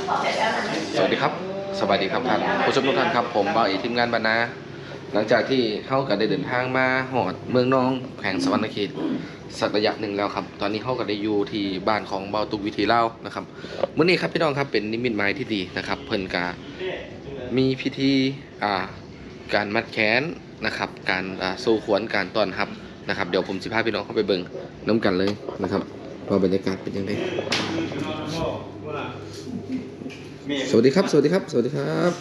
สวัสดีครับสวัสดีครับท่านผู้ชมทุกท่านครับผมบ่าวอีทีมงานบรรณาหลังจากที่เขาก็ได้เดินทางมาหอดเมืองนองแข่งสวรรณเขตสักระยะหนึ่งแล้วครับตอนนี้เขาก็ได้อยู่ที่บ้านของบ่าวตุกวิธีเล่านะครับมื้อนี้ครับพี่น้องครับเป็นนิมิตหมายที่ดีนะครับเพิ่นกามีพิธีการมัดแขนนะครับการสู้ขวัญการต้อนรับนะครับเดี๋ยวผมสิพาพี่น้องเข้าไปเบิ่งน้ำกันเลยนะครับว่าบรรยากาศเป็นยังไงสวัสดีครับสวัสดีครับสวัสดีครับ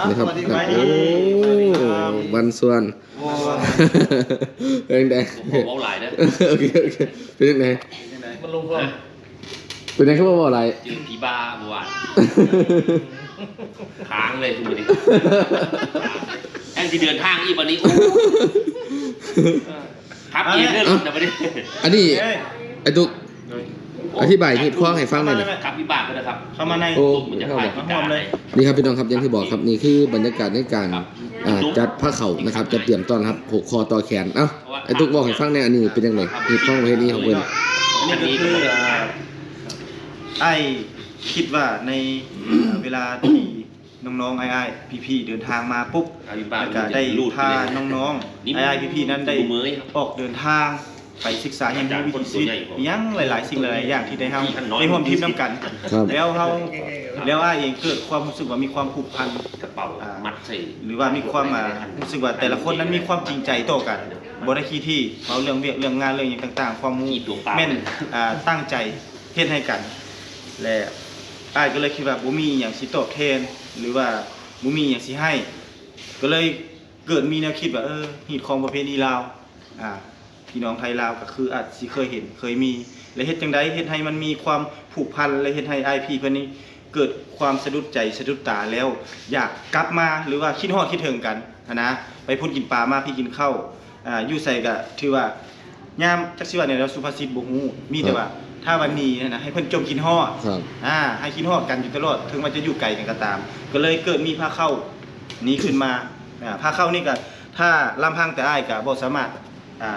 นี่ครับโอ้วันส่วนเป็นยังไงผมเอาหลายนะโอเคเป็นยังไงมันลงพ่อเป็นยังไงเขาบอกอะไรจืดผีบ้าบัวค้างเลยคุณนี่แองที่เดินทางอีวันนี้ครับเย็นเรื่องแต่วันนี้อันนี้ไอ้ตุ๊กอธิบายเหตุข้อให้ฟังหน่อยครับพี่บาทเลยนะครับเข้ามาในมันจะถ่ายมาเลยนี่ครับพี่น้องครับอย่างที่บอกครับนี่คือบรรยากาศในการจัดผ้าเข่านะครับจะเตรียมต้อนรับผูกคอต่อแขนเอ้าไอ้ตุ๊กบอกให้ฟังในอันนี้เป็นยังไงเหตุข้อประเภทนี้ของเพื่อนอันนี้ก็คือไอ้คิดว่าในเวลาที่น้องๆไอ้พี่ๆเดินทางมาปุ๊บก็ได้พาน้องๆไอ้พี่ๆนั้นได้ออกเดินทางไปศึกษาอย่างวิถีชีวิตยังหลายๆสิ่งหลายๆอย่างที่ได้ทำในความทิพย์น้ำกันแล้วไอ้เองเกิดความรู้สึกว่ามีความผูกพันมัดใส่หรือว่ามีความรู้สึกว่าแต่ละคนนั้นมีความจริงใจต่อกันบริคีที่เขาเรื่องเรื่องงานเรื่องอย่างต่างๆความมุ่งแม่นตั้งใจเฮ็ดให้กันและไอ้ก็เลยคิดว่าบ่มีอย่างสิตอบแทนหรือว่าบ่มีอย่างสิให้ก็เลยเกิดมีแนวคิดว่าหีดของประเพณีลาวพี่น้องไทยลาวก็คืออาจสิเคยเห็นเคยมีและเฮ็ดจังได๋เฮ็ดให้มันมีความผูกพันและเฮ็ดให้ไอพีเพิ่นนี้เกิดความสะดุดใจสะดุดตาแล้วอยากกลับมาหรือว่าคิดฮอดคิดถึงกันนะไปพูดกินปลามาพี่กินข้าวอยู่ใส่ก็ถือว่ายามจักสิว่าเนี่ยเราสุภาษิตบ่ฮู้มีแต่ว่าถ้าวันนี้นะให้เพิ่นจมกินฮอดให้คิดฮอดกันอยู่ตลอดถึงมันจะอยู่ไกลกันก็ตามก็เลยเกิดมีผ้าเข้านี้ขึ้นมาผ้าเข้านี่ก็ถ้าลำพังแต่อ้ายก็บ่สามารถ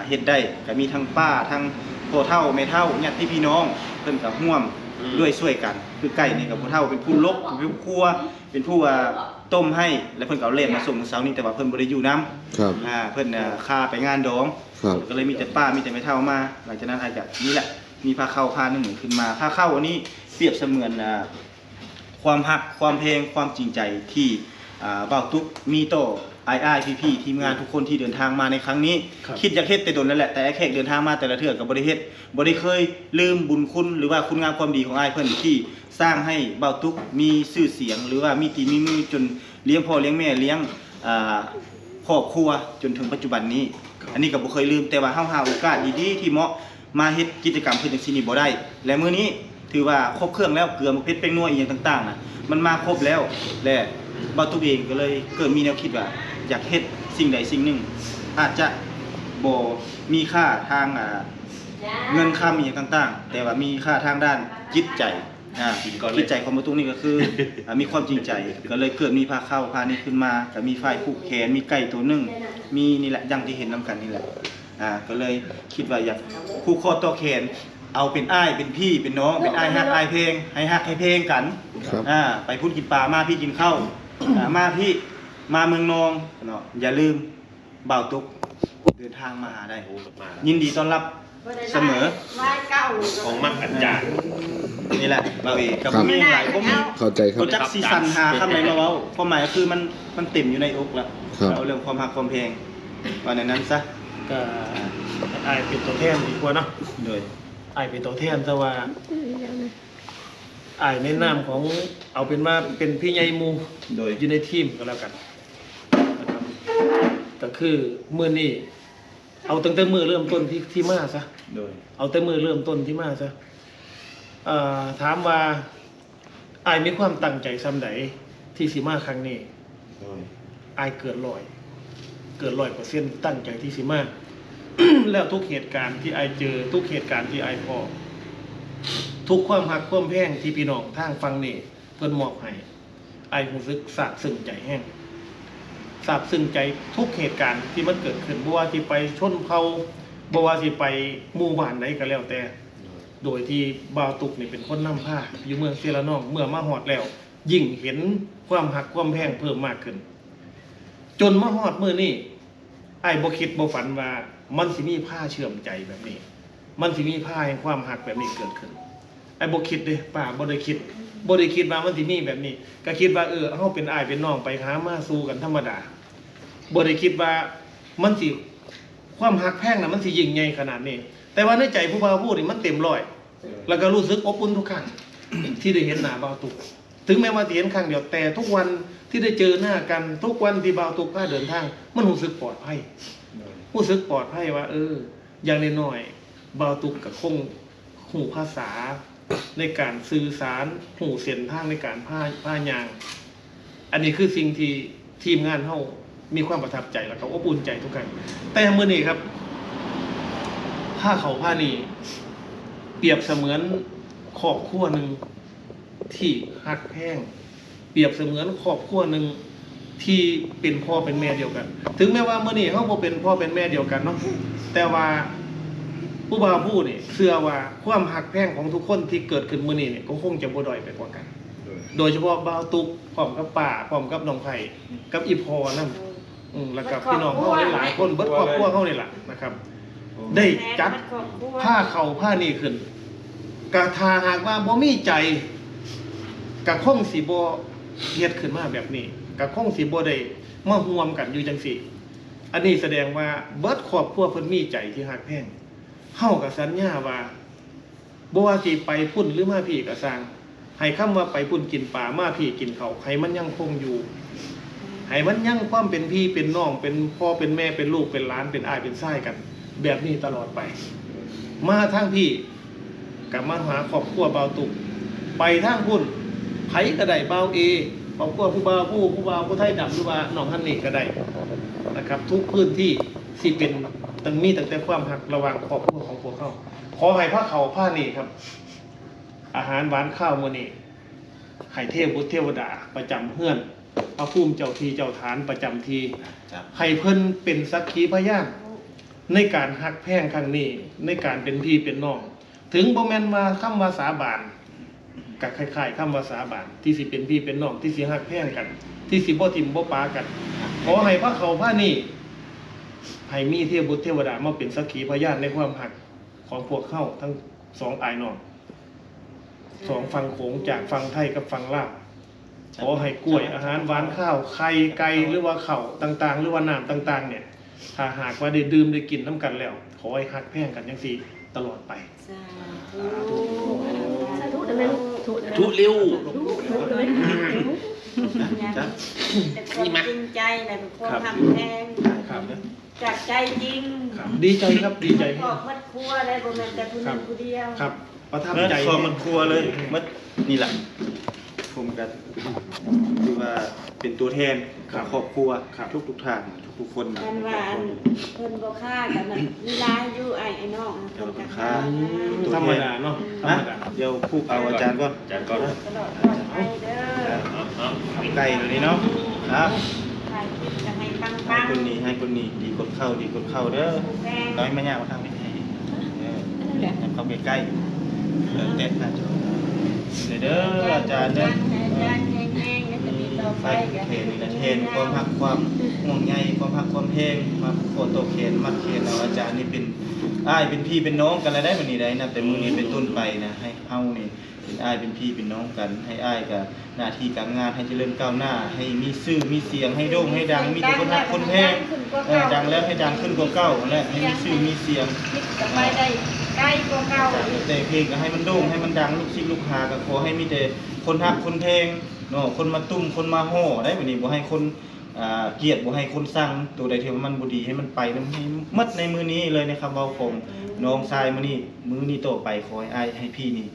เฮ็ดได้ก็มีทั้งป้าทั้งพ่อเฒ่าแม่เฒ่าญาติพี่น้องเพิ่นก็ร่วมด้วยช่วยกันคือไก่นี่กับพ่อเฒ่าเป็นผู้ลกเป็นผู้ครัวเป็นผู้ต้มให้แล้วเพิ่นก็เอาเล่มมาส่งเช้านี้แต่ว่าเพิ่นบ่ได้อยู่นำครับเพิ่นค่าไปงานดองก็เลยมีแต่ป้ามีแต่แม่เฒ่ามาหลังจากนั้นอาจจะนี่แหละมีผ้าเข้าผ้านึงขึ้นมาผ้าเข้าอันนี้เปรียบเสมือนความฮักความเพลงความจริงใจที่บ่าวตุ๊กมีต่อพี่ทีมงานทุกคนที่เดินทางมาในครั้งนี้คิดอยากเฮ็ดแต่โดนนั่นแหละแต่แขกเดินทางมาแต่ละเทื่อก็บ่ได้เฮ็ดบ่ได้เคยลืมบุญคุณหรือว่าคุณงามความดีของอ้ายเพิ่นที่สร้างให้บ่าวตุ๊กมีชื่อเสียงหรือว่ามีตีมีมือจนเลี้ยงพ่อเลี้ยงแม่เลี้ยงครอบครัวจนถึงปัจจุบันนี้อันนี้ก็บ่เคยลืมแต่ว่าเฮาหาโอกาสดีๆที่เหมาะมาเฮ็ดกิจกรรมเพิ่นจังซี่นี่บ่ได้และมื้อนี้ถือว่าครบเครื่องแล้วเกลือมะเพ็ดเป็นนัวอีหยังต่างๆน่ะมันมาครบแล้วและบ่าวตุ๊กเองก็เลยเกิดมีแนวคิดว่าอยากเฮ็ดสิ่งใดสิ่งหนึ่งอาจจะบ่มีค่าทางเงินค่ามีอย่างต่างๆแต่ว่ามีค่าทางด้านจิตใจจิตใจของบ่ตุ๊กนี่ก็คือ มีความจริงใจก็เลยเกิดมีผ้าเข้าผ้านี้ขึ้นมาก็มีฝ้ายผูกแขนมีไก่ตัวนึงมีนี่แหละอย่างที่เห็นนํกันนี่แหละก็เลยคิดว่าอยากผูกคอต่อแขนเอาเป็นอ้ายเป็นพี่เป็นน้องเป็นอ้ายฮักอ้ายเพลงให้ฮักให้เพลงกันไปพูดกินปลามาพี่กินข้าวมาพี่มาเมืองนองเนาะอย่าลืมบ่าวตุ๊กเดินทางมาหาได้ยินดีต้อนรับเสมอของมักอันจารย์นี่แหละบ่าวเอกกับมีหลายผมเข้าใจครับจักซีซันหาคำไหนมาเว้าความหมายก็คือมันเต็มอยู่ในอกแล้วเอาเรื่องความฮักความเพลงว่าในนั้นซะก็อ้ายเป็นตัวแทนดีกว่าเนาะโดยอ้ายเป็นตัวแทนแต่ว่าอ้ายในนามของเอาเป็นว่าเป็นพี่ใหญ่หมู่โดยอยู่ในทีมก็แล้วกันนะครับก็คือมื้อนี้เอาตั้งแต่มื้อเริ่มต้นที่มาซะโดยเอาแต่มื้อเริ่มต้นที่มาซะถามว่าอ้ายมีความตั้งใจส่ำใดที่สิมาครั้งนี้โดยอ้ายเกิด100%ตั้งใจที่สิมา แล้วทุกเหตุการณ์ที่อ้ายเจอทุกเหตุการณ์ที่อ้ายพอทุกความหักความแพงที่พี่น้องทางฟังนี่เพิ่นมอบให้อ้ายรู้สึกซาบซึ้งใจแห้งซาบซึ้งใจทุกเหตุการณ์ที่มันเกิดขึ้นบ่ว่าสิไปชนเผ่าบ่ว่าสิไปหมู่บ้านใดก็แล้วแต่โดยที่บ่าวตุกนี่เป็นคนนำพาอยู่เมืองเซลานองเมื่อมาฮอดแล้ว ยิ่งเห็นความหักความแพงเพิ่มมากขึ้นจนมาฮอดมื้อนี้ไอ้บ่คิดบ่ฝันว่ามันสิมีผ้าเชื่อมใจแบบนี้มันสิมีผ้าแห่งความหักแบบนี้เกิดขึ้นไอ้บ่คิดเด้ป้าบ่ได้คิดว่ามันสิมีแบบนี้ก็คิดว่าเฮาเป็นอ้ายเป็นน้องไปหามาสู้กันธรรมดาบ่ได้คิดว่ามันสิความหักแพงน่ะมันสิยิ่งใหญ่ขนาดนี้แต่ว่าในใจผู้บ่าวผู้นี่มันเต็มร้อยแล้วก็รู้สึกอบอุ่นทุกครั้ง ที่ได้เห็นหน้าบ่าวตุกถึงแม้ว่าจะเห็นครั้งเดียวแต่ทุกวันที่ได้เจอหน้ากันทุกวันที่บ่าวตุกพาเดินทางมันรู้สึกปลอดภัยว่าอย่างน้อยๆบ่าวตุกก็คงหูภาษาในการสื่อสารหูเส้นทางในการพายางอันนี้คือสิ่งที่ทีมงานเฮามีความประทับใจแล้วก็อบอุ่นใจทุกครั้งแต่มื้อนี้ครับผ้าเขาผ้านี้เปรียบเสมือนครอบครัวหนึ่งที่หักแพงเปรียบเสมือนครอบครัวหนึ่งที่เป็นพ่อเป็นแม่เดียวกันถึงแม้ว่ามื้อนี้เฮาบ่เป็นพ่อเป็นแม่เดียวกันเนาะแต่ว่าผู้บ่าวผู้นี่เชื่อว่าความหักแพงของทุกคนที่เกิดขึ้นมื้อนี้เนี่ยก็คงจะบ่ด้อยไปกว่ากันโดยเฉพาะบ่าวตุกพร้อมกับป้าพร้อมกับน้องไผกับอีพ่อนำแล้วก็พี่น้องเฮาหลายๆคนเบิดครอบครัวเฮานี่ล่ะนะครับได้จัดผ้าเขาผ้านี้ขึ้นกะทาหากว่าบ่มีใจกะคงสิบ่เฮ็ดขึ้นมาแบบนี้กะคงสิบ่ได้มาร่วมกันอยู่จังซี่อันนี้แสดงว่าเบิดครอบครัวเพิ่นมีใจที่ฮักแพงเฮาก็สัญญาว่าบ่ว่าสิไปพุ่นหรือมาพี่ก็สร้างให้คำว่าไปพุ่นกินปลามาพี่กินข้าวให้มันยังคงอยู่ให้มันยังความเป็นพี่เป็นน้องเป็นพ่อเป็นแม่เป็นลูกเป็นหลานเป็นอ้ายเป็นชายกันแบบนี้ตลอดไปมาทางพี่กลับมาหาครอบครัวบ่าวตุกไปทางพุ่นไผก็ได้บ่าวเอครอบครัวผู้บ่าวผู้ไทยดำหรือว่าน้องฮันนี่ก็ได้นะครับทุกพื้นที่สิเป็นตั้งมีตั้งแต่ความหักระหว่างครอบครัวของพวกเขาขอให้พระเขาผ้านี่ครับอาหารหวานข้าวมื้อนี้ให้เทพบุตรเทวดาประจำเฮือนพระภูมิเจ้าที่เจ้าฐานประจำที่ให้เพิ่นเป็นสักขีพยานในการหักแพงครั้งนี้ในการเป็นพี่เป็นน้องถึงบ่แม่นว่าคำว่าสาบานกับคล้ายๆคำว่าสาบานที่สิเป็นพี่เป็นน้องที่สิหักแพงกันที่สิบ่ทิ่มบ่ปากันขอให้พระเขาพระนี่ให้มีเทพบุตรเทวดามาเป็นสักขีพยานในความหักของพวกเขาทั้งสองอ้ายน้องสองฝั่งโขงจากฝั่งไทยกับฝั่งลาวขอให้กล้วยอาหารหวานข้าวไข่ไก่หรือว่าข้าวต่างๆหรือว่าน้ำต่างๆเนี่ยถ้าหากว่าได้ดื่มได้กินน้ำกันแล้วขอให้หักแพงกันจังซี่ตลอดไปทุเร็ว แต่คนจริงใจและเป็นคนทำแทนจากใจจริง ดีใจครับดีใจ ขอบมัดครัวได้บ่แม่นแต่ผู้หนึงผู้เดียว ครับประทับ เมื่อ ใจ คอมันครัวเลยมัดนี่แหละผมกันคือว่าเป็นตัวแทนของครอบครัวทุกท่านทุกคน กันว่าอันเพิ่นบ่ฆ่ากันน่ะมีหลายอยู่ไอ้น้องเพิ่นก็ฆ่า ธรรมดาเนาะธรร นะ มดา เดี๋ยวพูดเอาอาจารย์ก่อน จานก่อน ตลอดปลอดภัยเด้อ ไก่ตัวนี้เนาะครับ ถ่ายคลิปจะให้ปั ให้ ง คนนี้ให้คนนี้ดีกดเข้าเด้อ ๆผู้แพง น้อยไม่ยากมาทำไม่ให้เข้าไปใกล้เด็ดนะเด้ออาจารย์เด้อ อาจารย์แห้งๆแล้วจะมีต่อไป ใส่เขนนี่นะเขนความหักความห่วงใยความหักความเพลงมาโคโตเขนมัดเขนเอาอาจารย์นี่เป็นอ้ายเป็นพี่เป็นน้องกันแล้วได้วันนี้ได้นะแต่มื้อนี้เป็นต้นไปนะให้เฮานี่เป็นอ้ายเป็นพี่เป็นน้องกันให้อ้ายกับหน้าที่การงานให้เจริญก้าวหน้าให้มีชื่อมีเสียงให้โด่งให้ดังมีแต่คนรักคนแพงดังแล้วให้ดังขึ้นกว่าเก่าและให้มีชื่อมีเสียง จะไปได้ใกล้กว่าเก่า แต่เพลงก็ให้มันโด่งให้มันดังลูกศิษย์ลูกหาก็ขอให้มีแต่คนฮักคนเพลงเนาะคนมาตุ้มคนมาห่อได้บัดนี้บ่ให้คนเกลียดบ่ให้คนสั่งตัวใดที่มันบ่ดีให้มันไปนำให้หมดในมื้อนี้เลยนะครับเว้าผมน้องชายมื้อนี้ต่อไปขอให้อ้ายให้พี่นี่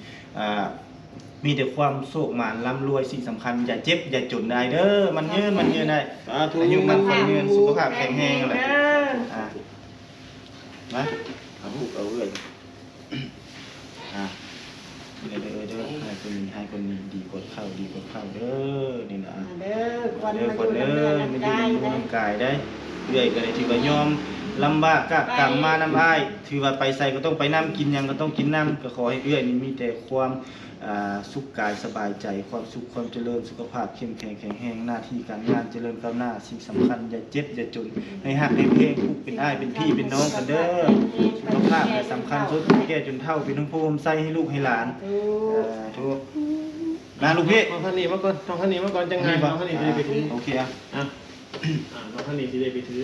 มีแต่ความโชคหมานร่ำรวยสิ่งสำคัญอย่าเจ็บอย่าจนได้เด้อมันยืนได้อายุมันคนยืนสุขภาพแข็งแรงนั่นแหละมาเอาพูดเอาเรื่อยเด้อให้คนนี้ดีกดเข้าเด้อนี่นะ เด้อควัน เด้อ มา คน อยู่ เด้อ น้ำ ไม่ เลือด ได้ น้ำ ดูน้ำกายได้เรื่อยก็ได้ถือว่ายอม ลำบากกะกรรมมานำอ้ายถือว่าไปใส่ก็ต้องไปน้ำกินหยังก็ต้องกินน้ำก็ขอให้เอื้อยนี่มีแต่ความสุขกายสบายใจความสุขความเจริญสุขภาพเข้มแข็งแข็งแรงหน้าที่การงานเจริญก้าวหน้าสิ่งสำคัญอย่าเจ็บอย่าจนให้ฮักให้เพลงทุกเป็นอ้ายเป็นพี่เป็นน้องกันเด้อสุขภาพเนี่ยสำคัญสุดแก่จนเฒ่าเป็นทั้งพ่อผมใส่ให้ลูกให้หลานทุกมาลูกพี่ น้องท่านนี้มาก่อนน้องท่านนี้มาก่อนจังไงน้องท่านนี้จะได้ไปถือ โอเคอ่ะ น้องท่านนี้จะได้ไปถือ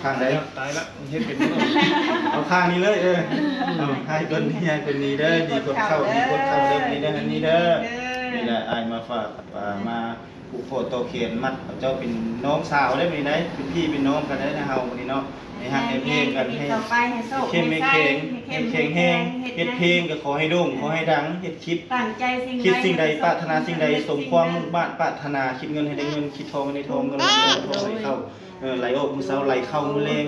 ข้างไหน ตายละเฮ็ดเป็นบ่ เอาข้างนี้เลยเอาให้คนนี้ให้คนนี้เด้อดีกดเข้าดีกดเข้าเด้อนี่เด้ออันนี้เด้อนี่แหละอายมาฝากมาผูกโคโตเขียนมัดเจ้าเป็นน้องสาวได้ไหมได้เป็นพี่เป็นน้องกันได้นะเฮาวันนี้เนาะให้ฮักให้เพลงกันให้เข้มไม่แข็งให้แข็งแห้งเฮ็ดเพลงก็ขอให้โด่งขอให้ดังเฮ็ดคลิป ตั้งใจคิด สิ่ง สิ่งใดปรารถนาสิ่งใดสมความมุ่งมั่นปรารถนาคิดเงินให้ได้เงินคิดทองให้ได้ทองเงินให้ได้ทองไหลเข้าไหลออกมือเช้าไหลเข้ามือแรง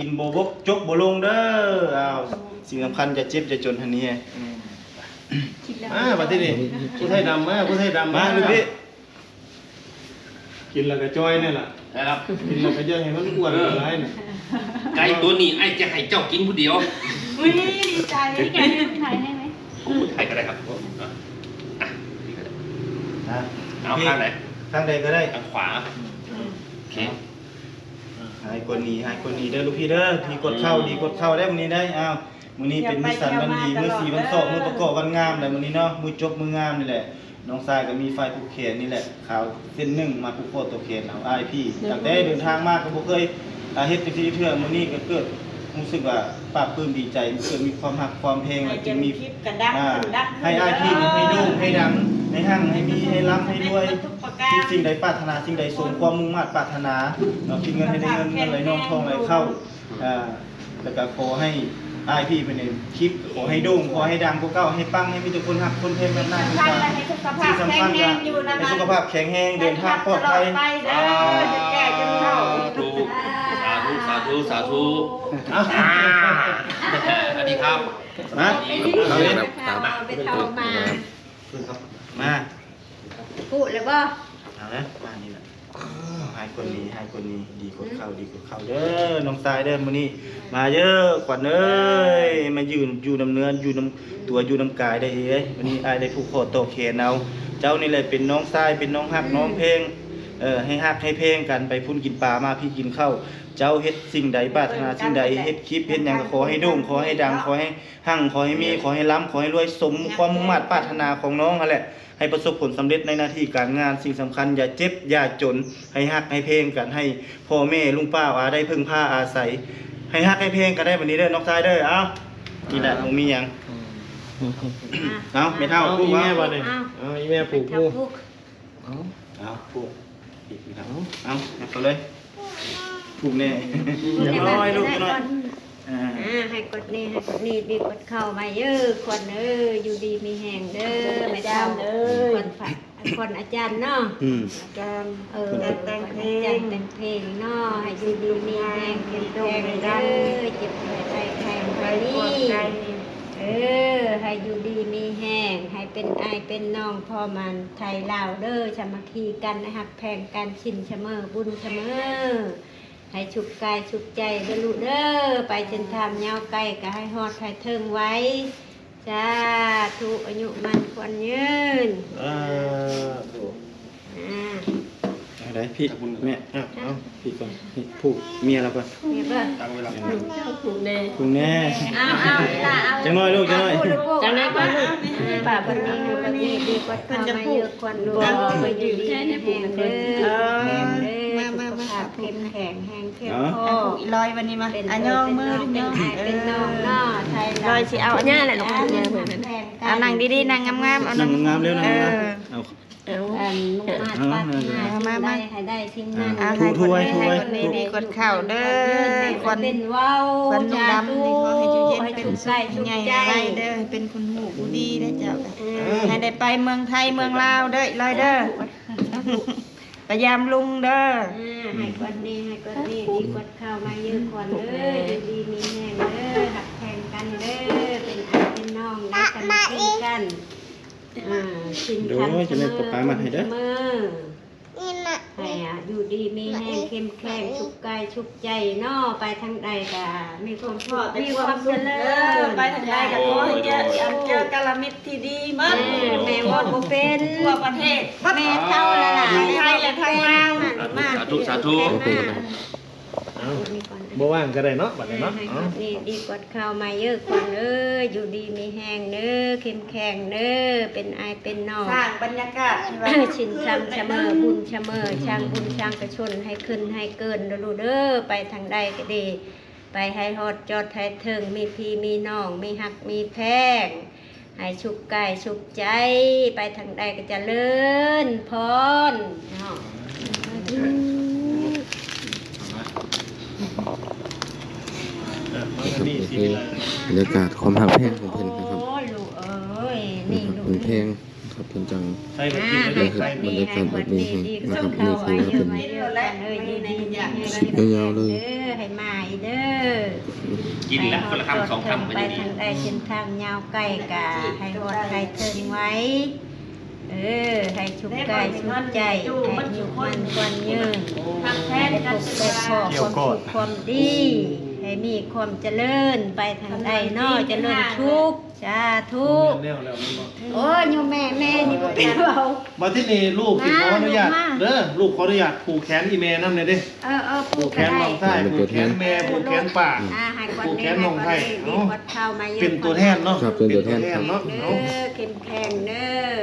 กินโบบกจกบ่ลงเด้อสิ่งสำคัญจะเจ็บจะจนทันนี้ บัดนี้ผู้ไทยดำมาผู้ไทยดำ มาดูพี่ กินแล้วก็จ้อยนี่แหละ นะครับ กินแล้วก็เยอะให้มันอ้วนหลายน่ะ ไก่ตัวนี้ไอ้จะให้เจ้ากินผู้เดียว อุ้ยดีใจแกถ่ายให้ไหม ถ่ายก็ได้ครับเอา พี่ ข้างไหน ข้างใดก็ได้ ข้างขวาโอเค หายคนนี้เด้อลูกพี่เด้อดีกดเข้าได้มื้อนี้ได้มื้อนี้เป็นมื้อสันวันดีมื้อสีวันเสาร์มื้อประกอบวันงามแหละมื้อนี้เนาะมื้อจบมื้องามนี่แหละน้องทรายก็มีไฟผูกแขนนี่แหละขาวเส้นหนึ่งมาผูกคอตัวแขนเอาอ้ายพี่ตั้งแต่เดินทางมาก็บ่เคยเฮ็ดจังซี่เทื่อมื้อนี้ก็เกิดรู้สึกว่าปลาบปลื้มดีใจเกิดมีความรักความเพลงแล้วจึงมี คลิปกันดังขึ้นดัง ให้อ้ายพี่ให้โด่งให้ดังให้หั่งให้มีให้ร่ำให้รวย ทุกประการ คิดสิ่งใดปรารถนาสิ่งใดสมความมุ่งมั่นปรารถนาเนาะคิดเงินให้ได้เงินเงินไหลน้องทองไหลเข้าแล้วก็ขอให้อ้ายพี่เป็นคลิปขอให้โด่งขอให้ดังกว่าเก่าให้ปังให้มีแต่คนรักคนเพลงแบบนั้น สำคัญและให้สุขภาพแข็งแรงอยู่นะ ให้สุขภาพแข็งแรงเดินทางปลอดภัย ไปเด้อจะแก่จนเฒ่า สาธุสวัสดีครับ นะ เอาเลยครับตาม ไปเฒ่ามา มา พูดเลยบ่ เอาละมานี่แหละให้คนนี้ดีกดเข้าเด้อน้องทรายเด้อมื้อนี้มาเยอะขวัญเอ้ยมายืนอยู่น้ำเนื้ออยู่น้ำตัวอยู่น้ำกายได้เอ้ยวันนี้อ้ายได้ผูกคอต่อแขนเอาเจ้านี่แหละเป็นน้องทรายเป็นน้องฮักน้องเพลงให้ฮักให้เพลงกันไปพุ่นกินปลามาพี่กินข้าวเจ้าเฮ็ดสิ่งใดปรารถนาสิ่งใดเฮ็ดคลิปเฮ็ดหยังก็ขอให้โด่งขอให้ดังขอให้หั่งขอให้มีขอให้ล้ำขอให้รวยสมความมุ่งมั่นปรารถนาของน้องนั่นแหละให้ประสบผลสำเร็จในหน้าที่การงานสิ่งสำคัญอย่าเจ็บอย่าจนให้ฮักให้เพลงกันให้พ่อแม่ลุงป้าอาได้พึ่งพาอาศัยให้ฮักให้เพลงกันได้วันนี้เด้อน้องชายเด้อเอ้านี่แหละมึงมีหยังเอ้าไม่เท่า เอา พูด อี ว่า แม่บ่เนี่ยเอาอีแม่ปลูกผู้ เอาพูดเอาเอาเลยพูดแน่อย่าน้อยลูกอย่าน้อยให้กดนี่ดีกดเข้ามาเยอะคนอยู่ดีมีแห่งเด้อไม่เฒ่าคนอาจารย์เนาะอาจารย์แต่งเพลงเนาะให้อยู่ดีมีแห่งเป็นโด่งเด้อเจ็บใจแข็งไปนี่ให้อยู่ดีมีแห้งให้เป็นไอเป็นน้องพ่อมันไทยลาวเด้อสามัคคีกันนะฮักแพงกันชินเสมอบุญเสมอให้ฉุกกายฉุกใจเด้อลูกเด้อไปจนทำยาวไกลก็ให้ฮอดให้เทิงไว้จ้าทุกอายุมันควรยืนอะไรพี่แม่เอาพี่ก่อนพูดเมียเราก่อน นี่เบ้อ ตั้งเวลา คุณแน่จังน้อยลูกจังน้อย จังน้อยป้าลูกป้าคนนี้ดีกว่าเขามาเยอะกว่าลูกไปอยู่ดีแห้งเด้อมาเข้มแข็งแห้งเข้มคอ ลอยวันนี้มาอันยองมือ เป็นน้องเนาะไทย ลอยสิเอาอันนี้แหละลูกเนี่ยเหมือนเอานั่งดีๆนั่งงามๆเอา นั่ นั่ ง ง งามเร็วนั่งงามเอา ลูกมาได้ให้ได้ทิ้งนั่น เอาให้คนนี้ให้คนนี้ดีกดเข่าเด้อคน เป็นว้าว คนนุ่งดำนี่ขอให้อยู่เย็น ให้ เป็น ชุก สุ ใส่ ข ชุก ใหญ่ ใจ อะไรเด้อเป็นคนหูกูดีได้เจ้าให้ได้ไปเมืองไทยเมืองลาวเด้อลอยเด้อพยายามลุงเด้อ ให้คนนี้ดีกดเข้ามาเยอะคนเด้อดีมีแห้งเด้อหักแข่งกันเด้อเป็นอาเป็นน้องได้กันกันชินกันเสมอให้ อยู่ดีมีแห้งเข้มแข็งชุบกายชุบใจเนาะไปทางใดก็มีความสุขมีความเจริญ ไปทางใดก็ขอให้เจอกาลมิตรที่ดีมั้ง แม่วอดบ่เป็น ทั่วประเทศ แม่เท่าละล่ะ ไทยและทางลาว สาธุสาธุ บ่ว่างก็ได้เนาะบัดนี้เนาะ นี่ดีกว่าข้าวมาเยอะคนอยู่ดีมีแห้งเด้อเข้มแข็งเด้อเป็นอายเป็นน้อง สร้างบรรยากาศที่ว่า ชินชังเสมอบุญเสมอช่างบุญช่างกระชนให้ขึ้นให้เกินดูเด้อไปทางใดก็ดี ไปให้ฮอดจอดให้ถึงมีพี่มีน้องมีหักมีแพงให้ชุบกายชุบใจไปทางใดก็เจะเลิศพรเนาะ มานี่สิ บรรยากาศความหักแพงของเพิ่นนะครับ โอ้ลูกเอ้ยนี่ลูก เพิ่นแพงครับเพิ่นจัง ใส่แบบกินได้ใส่ บรรยากาศแบบนี้นะครับนี่คือว่าเป็นยาวๆเลย ให้มาอีเด้อ กินแล้วคนละคำสองคำ ไป ไม่ได้ดี ทางใดเส้นทางยาวไกลกะให้ฮอดให้ถึงไว้ให้ชุบกายชุบใจให้อยู่มันควรยืน ทางแพ ให้ ทย์ ได้ กัน พบได้พอความสุขความดีให้มีความเจริญไปทางใดเนาะเจริญทุกสาธุ แนวแล้วมันบ่ โอ้ยโยมแม่นี่บ่เป็นเบา บัดที่นี่ลูกสิขออนุญาตเด้อลูกขออนุญาตผูกแขนอีแม่นำเลยเด้ ผู ผู ก ก แข แข น น น้ น้ อ อง ง ไส้ ชายผูกแขนแม่ผูกแขนป้า ให้คน ผูกแขนน้องไผ่ ดีกว่าเข้ามา เป็นตัวแทนเนาะ ครับเป็นตัวแทนครับ เนาะ เด้ เอา อเข้มแข็งเด้อ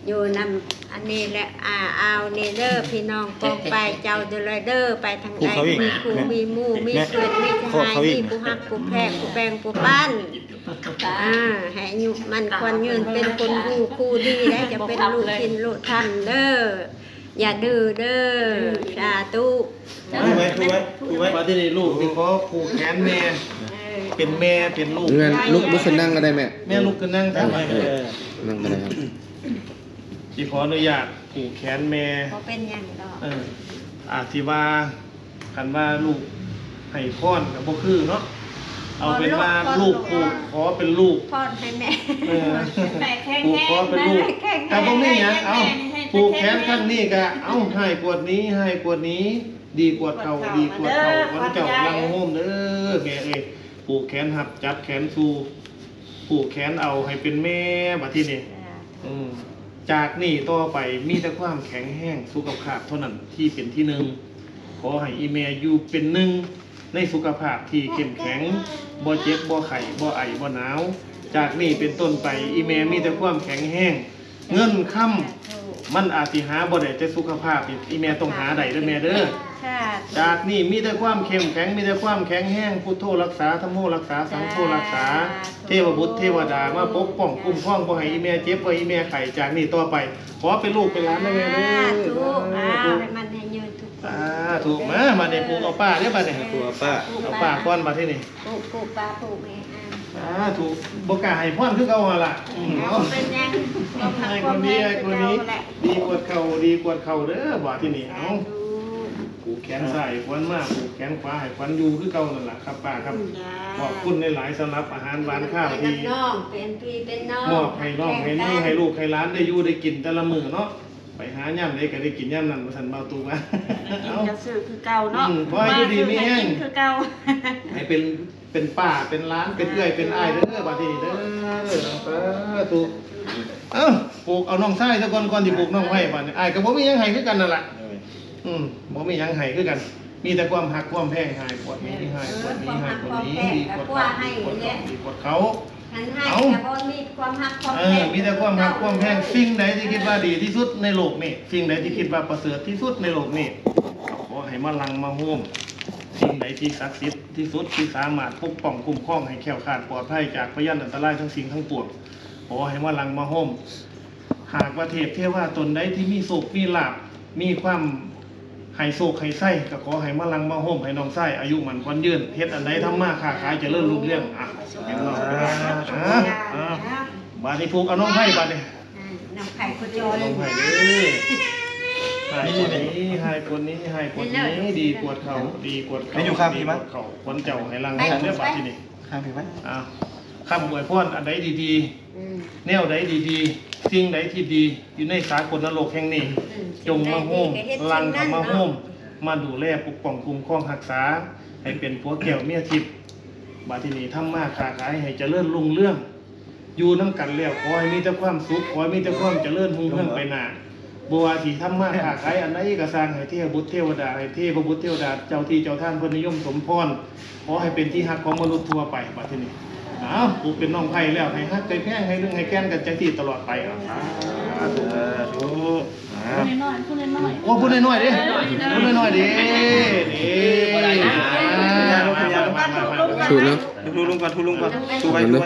อยู่นำอันนี้แหละเอานี่เด้อพี่น้องกองไปเจ้าเด้อเด้อไปทางใดมีครูมีหมู่มีเพื่อนมีทหารมีผู้ฮักผู้แพงผู้แบงผู้ปั้นให้อยู่มันควรยืนเป็นคนดูคู่ดีและจะเป็นลูกกินลูกทันเด้ออย่าดื้อเด้อสาธุ ถูกไหมถูกไหมถูกไหม บัดที่นี่ลูกสิขอผูกแขนแม่เป็นแม่เป็นลูก งั้นลุกขึ้นนั่งก็ได้แม่ แม่ลุกขึ้นนั่งครับ นั่งก็ได้ครับ สิขออนุญาตผูกแขนแม่ เขาเป็นอย่างดอก ที่ว่าคันว่าลูกให้ค้อนกับบ่คือเนาะเอาเป็นว่าลูกผูกขอเป็นลูก พอดให้แม่ แม่แข็ง ผูก แข็ ขอเป็นลูกแต่บ่มีหยังเอาผูกแขนข้างนี้ก็เอาให้กวดนี้ให้กวดนี้ ดีกวดเข่าดีกวดเข่าวันเจ้าลังโฮมเด้อแม่เอ้ยผูกแขนหับจับแขนสู่ผูกแขนเอาให้เป็นแม่บัดทีนี้จากนี่ต่อไปมีแต่ความแข็งแรงสุขภาพเท่านั้นที่เป็นที่หนึ่งขอให้อีแม่อยู่เป็นหนึ่งในสุขภาพที่เข้มแข็งบ่เจ็บบ่ไข้บ่ไอบ่หนาวจากนี่เป็นต้นไปอีแม่มีแต่ความแข็งแรงเงินค่ำมันอาจสิหาบ่ได้แต่สุขภาพอีแม่ต้องหาได้เด้อแม่เด้อจากนี่มีแต่ความเข้มแข็งมีแต่ความแข็งแรงพุทโธรักษาธัมโมรักษาสังโฆรักษาเทวบุตรเทวดามาปกป้องคุ้มครองบ่ให้อีแม่เจ็บบ่ให้อีแม่ไข้จากนี่ต่อไปขอเป็นลูกเป็นหลานได้แม่เด้อ ถูกให้มันให้ยืนทุกคน ถูกมาเนี่ยปลูกเอาป้าเนี่ยบัดเนี่ย ตัวป้า เอาป้าก้อนมาที่นี่ ปลูกปลาปลูกแม่ ถูกบกล้าให้พ่อนคือเอาหั่นล่ะเอา เป็นยัง ไอ้คนนี้ไอ้คนนี้ดีกว่าเขาดีกว่าเขาเด้อบ่ที่นี่เอาผูกแขนซ้ายควันมาผูกแขนขวาให้ควันอยู่คือเก่านั่นล่ะครับป้าครับขอบคุณในหลายๆสำหรับอาหารหวานข้าวที่ น้องเป็นพี่เป็นน้อง มอบให้น้องให้นี่ให้ลูกให้หลานได้อยู่ได้กินแต่ละมื้อเนาะไปหาย่ำได้ก็ได้กินย่ำนั่นว่าซั่นเบาตูมา กินกระสือคือเก่าเนาะ ขอให้อยู่ดีมีแห้ง คือเก่า ให้เป็นป้าเป็นร้านเป็นเอื้อยเป็นอ้ายเด้อบาดนี้เด้อถูกปลูกเอาน้องชายซะก่อนที่ปลูกน้องไผ่บาดนี้อ้ายก็บ่มีหยังให้คือกันนั่นล่ะบ่มีหยังให้คือกัน มีแต่ความหักความแพงให้ปวดนี้ให้ปวดนี้ให้ปวดนี้ดีกว่าเขา หันให้แต่บ่มีความหักความแพง มีแต่ความหักความแพงสิ่งใดที่คิดว่าดีที่สุดในโลกนี้สิ่งใดที่คิดว่าประเสริฐที่สุดในโลกนี้ขอให้มาลังมาโฮมสิ่งใดที่ศักดิ์สิทธิ์ที่สุดที่สามารถปกป้องคุ้มครองให้แคล้วคลาดปลอดภัยจากพยันอันตรายทั้งสิ่งทั้งปวงขอให้มาลังมาโฮมหากว่าเทพเทวาตนใดที่มีโศกมีลาภมีความให้โศกให้ไส้ก็ขอให้มาลังมาโฮมให้น้องไส้อายุมันควันยืนเฮ็ดอันใดทำมาค้าขายเจริญรุ่งเรืองเห็นน้องบาดนี้ผูกเอาน้องไผ่บาดนี้ น้องไข่คนจอย น้องไผ่เด้อให้คนนี้ให้คนนี้ให้คนนี้ดีกวดเขาดีกวดเขาดีกวดเขาคนเจ้าให้ลังให้เด้อบาดที่นี่ ข้างพี่ไว้ คำอวยพรอันใดดีๆแนวใดดีๆ สิ่งใดที่ดีอยู่ในสากลโลกแห่งนี้จงมาโฮมลังเข้ามาโฮมมาดูแลปกป้องคุ้มครองรักษาให้เป็นผัวแก้วเมียทิพย์บาดทีนี้ทำมาค้าขายให้เจริญรุ่งเรืองอยู่น้ำกันแล้วขอให้มีแต่ความสุขขอให้มีแต่ความเจริญรุ่งเรืองไปหน้าบัวที่ทำมาค้าขายอันใดก็สร้างให้เทพบุตรเทวดาให้เทพบุตรเทวดาเจ้าที่เจ้าท่านเพิ่นนิยมสมพรขอให้เป็นที่ฮักของมนุษย์ทั่วไปบาดทีนี้กูเป็นน้องไผ่แล้วให้ฮักใจแพงให้เรื่องให้แก้นกันใจที่ตลอดไปถูก พูดน้อยพูดน้อย โอ้พูดน้อยๆดิพูดน้อยๆดิถูกแล้ว ทุลุงก่อนถูไปถูไป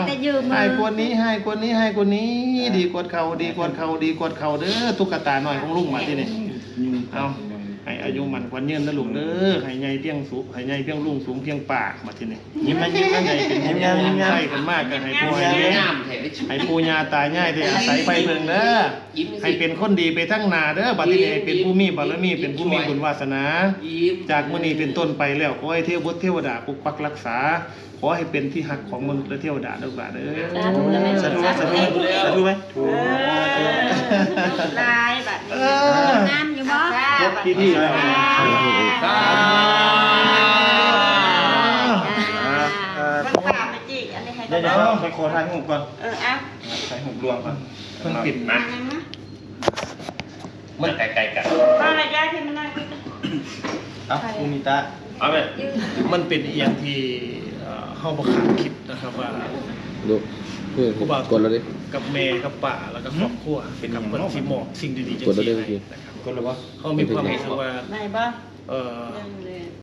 แต่ยืม ให้คนนี้ให้คนนี้ให้คนนี้ดีกว่าเขาดีกว่าเขาดีกว่าเขาเด้อตุ๊กตาหน่อยของลุงมาที่นี่เอาให้อายุมันกว่าเงินนะลุงเด้อให้ใหญ่เพียงสูงให้ใหญ่เพียงลุงสูงเพียงปากมาที่นี่ยิ้มใหญ่เป็นยิ้มใหญ่กันมากกันให้พ่อให้ปู่ย่าตายายที่อาศัยไปเพิ่งเด้อให้เป็นคนดีไปทั้งนาเด้อบัดนี้ให้เป็นผู้มีบารมีเป็นผู้มีบุญวาสนาจากมื้อนี้เป็นต้นไปแล้วขอให้เทพบุตรเทวดาปกปักรักษาขอให้เป็นที่หักของมนุษย์และเทวดาด้วยกันเด้อสาธุไหมถูก ลายบัดนี้ น้ำอยู่บ่ ครบที่แล้ว มันปาไปจิอันนี้ให้ เดี๋ยวไปขอถ่ายรูปก่อน เอา ถ่ายรูปรวมก่อน เพิ่งปิด นะมันไกลๆกัน มาระยะที่มันนั่ง เอ้าคุณมิตา เอาไป มันเป็นอีกอย่างที่เฮาบ่คาดคิดนะครับว่า ดูเพื่อนกดแล้วดิ กับแม่กับป่าแล้วก็ครอบครัวเป็นกับคนที่มอบสิ่งดีๆจัง กดแล้ว ซี่ ได้ ให้ เมื่อกี้ นะครับ คนละวะ เขามีความรู้สึกว่า ไหนบ้าง เอ่อ ยังเลย